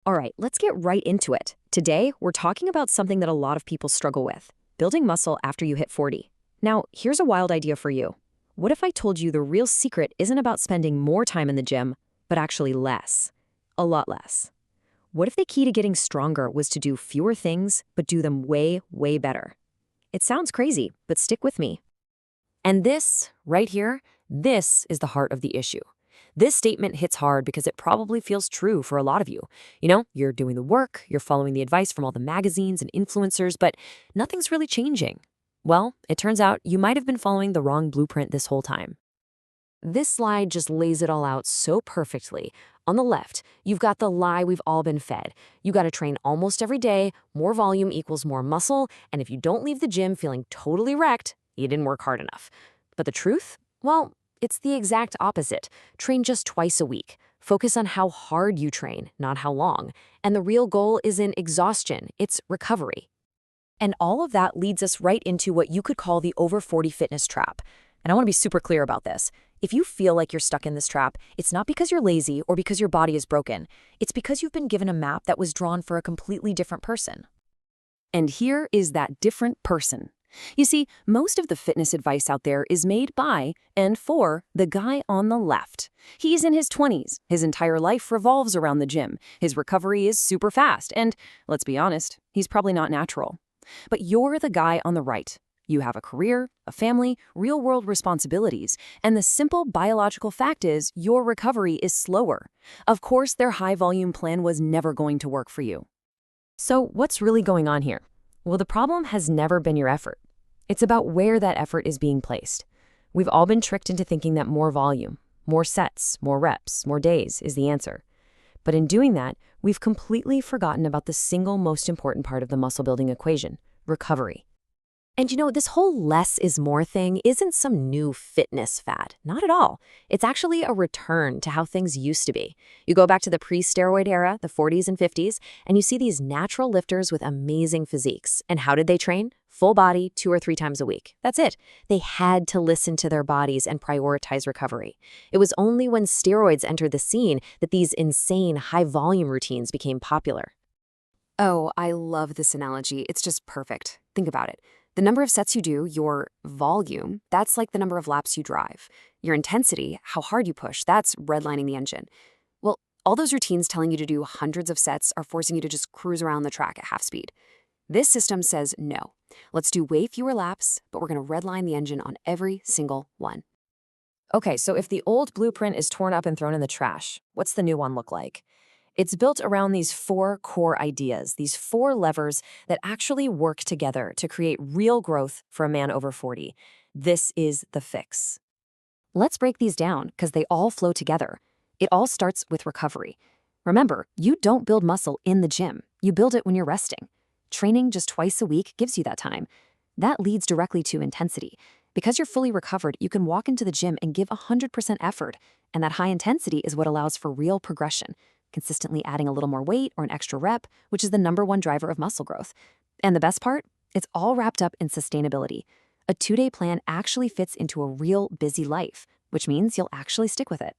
All right, let's get right into it. Today, we're talking about something that a lot of people struggle with, building muscle after you hit 40. Now, here's a wild idea for you. What if I told you the real secret isn't about spending more time in the gym, but actually less? A lot less. What if the key to getting stronger was to do fewer things, but do them way, way better? It sounds crazy, but stick with me. And this, right here, this is the heart of the issue. This statement hits hard because it probably feels true for a lot of you. You're doing the work, you're following the advice from all the magazines and influencers, but nothing's really changing. Well, it turns out you might have been following the wrong blueprint this whole time. This slide just lays it all out so perfectly. On the left, you've got the lie we've all been fed. You got to train almost every day, more volume equals more muscle, and if you don't leave the gym feeling totally wrecked, you didn't work hard enough. But the truth? Well, it's the exact opposite. Train just twice a week. Focus on how hard you train, not how long. And the real goal isn't exhaustion, it's recovery. And all of that leads us right into what you could call the over 40 fitness trap. And I want to be super clear about this. If you feel like you're stuck in this trap, it's not because you're lazy or because your body is broken. It's because you've been given a map that was drawn for a completely different person. And here is that different person. You see, most of the fitness advice out there is made by and for the guy on the left. He's in his 20s. His entire life revolves around the gym. His recovery is super fast, and let's be honest, he's probably not natural. But you're the guy on the right. You have a career, a family, real-world responsibilities, and the simple biological fact is your recovery is slower. Of course, their high-volume plan was never going to work for you. So what's really going on here? Well, the problem has never been your effort. It's about where that effort is being placed. We've all been tricked into thinking that more volume, more sets, more reps, more days is the answer. But in doing that, we've completely forgotten about the single most important part of the muscle building equation, recovery. And this whole less is more thing isn't some new fitness fad. Not at all. It's actually a return to how things used to be. You go back to the pre-steroid era, the 40s and 50s, and you see these natural lifters with amazing physiques. And how did they train? Full body, 2 or 3 times a week. That's it. They had to listen to their bodies and prioritize recovery. It was only when steroids entered the scene that these insane high-volume routines became popular. Oh, I love this analogy. It's just perfect. Think about it. The number of sets you do, your volume, that's like the number of laps you drive. Your intensity, how hard you push, that's redlining the engine. Well, all those routines telling you to do hundreds of sets are forcing you to just cruise around the track at half speed. This system says no. Let's do way fewer laps, but we're going to redline the engine on every single one. Okay, so if the old blueprint is torn up and thrown in the trash, what's the new one look like? It's built around these 4 core ideas, these 4 levers that actually work together to create real growth for a man over 40. This is the fix. Let's break these down because they all flow together. It all starts with recovery. Remember, you don't build muscle in the gym. You build it when you're resting. Training just twice a week gives you that time. That leads directly to intensity. Because you're fully recovered, you can walk into the gym and give 100% effort. And that high intensity is what allows for real progression. Consistently adding a little more weight or an extra rep, which is the #1 driver of muscle growth. And the best part? It's all wrapped up in sustainability. A 2-day plan actually fits into a real busy life, which means you'll actually stick with it.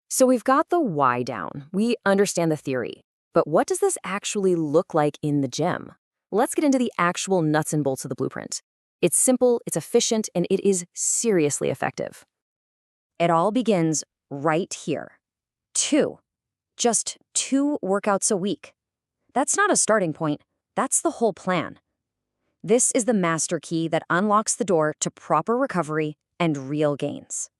So we've got the why down. We understand the theory. But what does this actually look like in the gym? Let's get into the actual nuts and bolts of the blueprint. It's simple, it's efficient, and it is seriously effective. It all begins right here. Just 2 workouts a week. That's not a starting point. That's the whole plan. This is the master key that unlocks the door to proper recovery and real gains.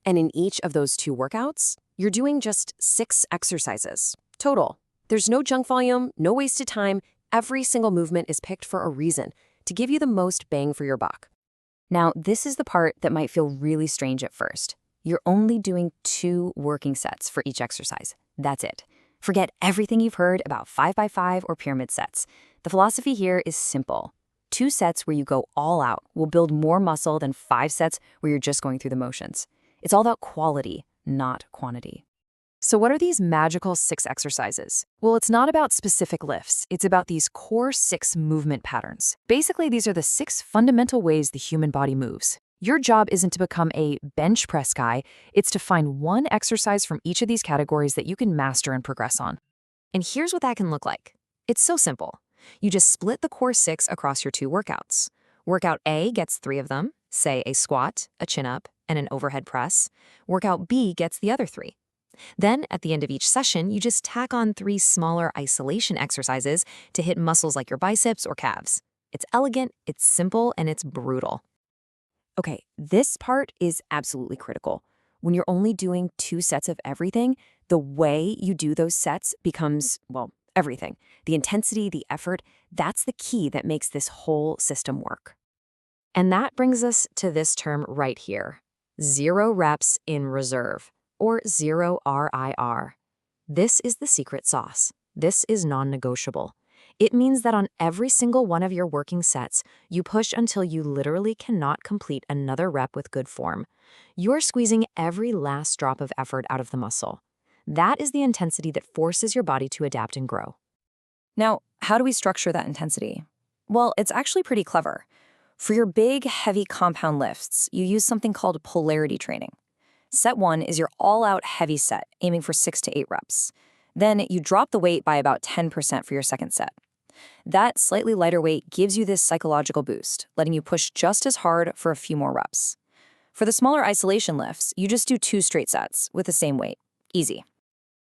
And in each of those 2 workouts, you're doing just 6 exercises total. There's no junk volume, no wasted time. Every single movement is picked for a reason, to give you the most bang for your buck. Now, this is the part that might feel really strange at first. You're only doing 2 working sets for each exercise. That's it. Forget everything you've heard about 5x5 or pyramid sets. The philosophy here is simple. 2 sets where you go all out will build more muscle than 5 sets where you're just going through the motions. It's all about quality, not quantity. So what are these magical 6 exercises? Well, it's not about specific lifts. It's about these core 6 movement patterns. Basically, these are the 6 fundamental ways the human body moves. Your job isn't to become a bench press guy, it's to find one exercise from each of these categories that you can master and progress on. And here's what that can look like. It's so simple. You just split the core 6 across your 2 workouts. Workout A gets 3 of them, say a squat, a chin-up, and an overhead press. Workout B gets the other 3. Then, at the end of each session, you just tack on 3 smaller isolation exercises to hit muscles like your biceps or calves. It's elegant, it's simple, and it's brutal. Okay, this part is absolutely critical. When you're only doing 2 sets of everything, the way you do those sets becomes, well, everything. The intensity, the effort, that's the key that makes this whole system work. And that brings us to this term right here, 0 reps in reserve, or 0 RIR. This is the secret sauce. This is non-negotiable. It means that on every single one of your working sets, you push until you literally cannot complete another rep with good form. You're squeezing every last drop of effort out of the muscle. That is the intensity that forces your body to adapt and grow. Now, how do we structure that intensity? Well, it's actually pretty clever. For your big, heavy compound lifts, you use something called polarity training. Set 1 is your all-out heavy set, aiming for 6 to 8 reps. Then you drop the weight by about 10% for your second set. That slightly lighter weight gives you this psychological boost, letting you push just as hard for a few more reps. For the smaller isolation lifts, you just do 2 straight sets with the same weight. Easy.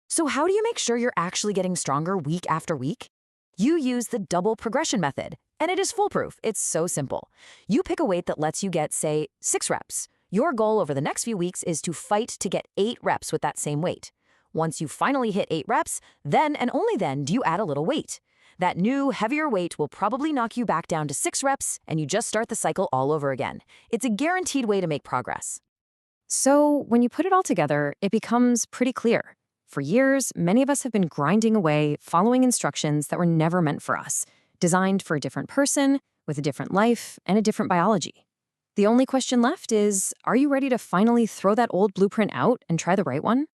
So how do you make sure you're actually getting stronger week after week? You use the double progression method, and it is foolproof. It's so simple. You pick a weight that lets you get, say, 6 reps. Your goal over the next few weeks is to fight to get 8 reps with that same weight. Once you finally hit 8 reps, then and only then do you add a little weight. That new, heavier weight will probably knock you back down to 6 reps, and you just start the cycle all over again. It's a guaranteed way to make progress. So when you put it all together, it becomes pretty clear. For years, many of us have been grinding away, following instructions that were never meant for us, designed for a different person, with a different life, and a different biology. The only question left is, are you ready to finally throw that old blueprint out and try the right one?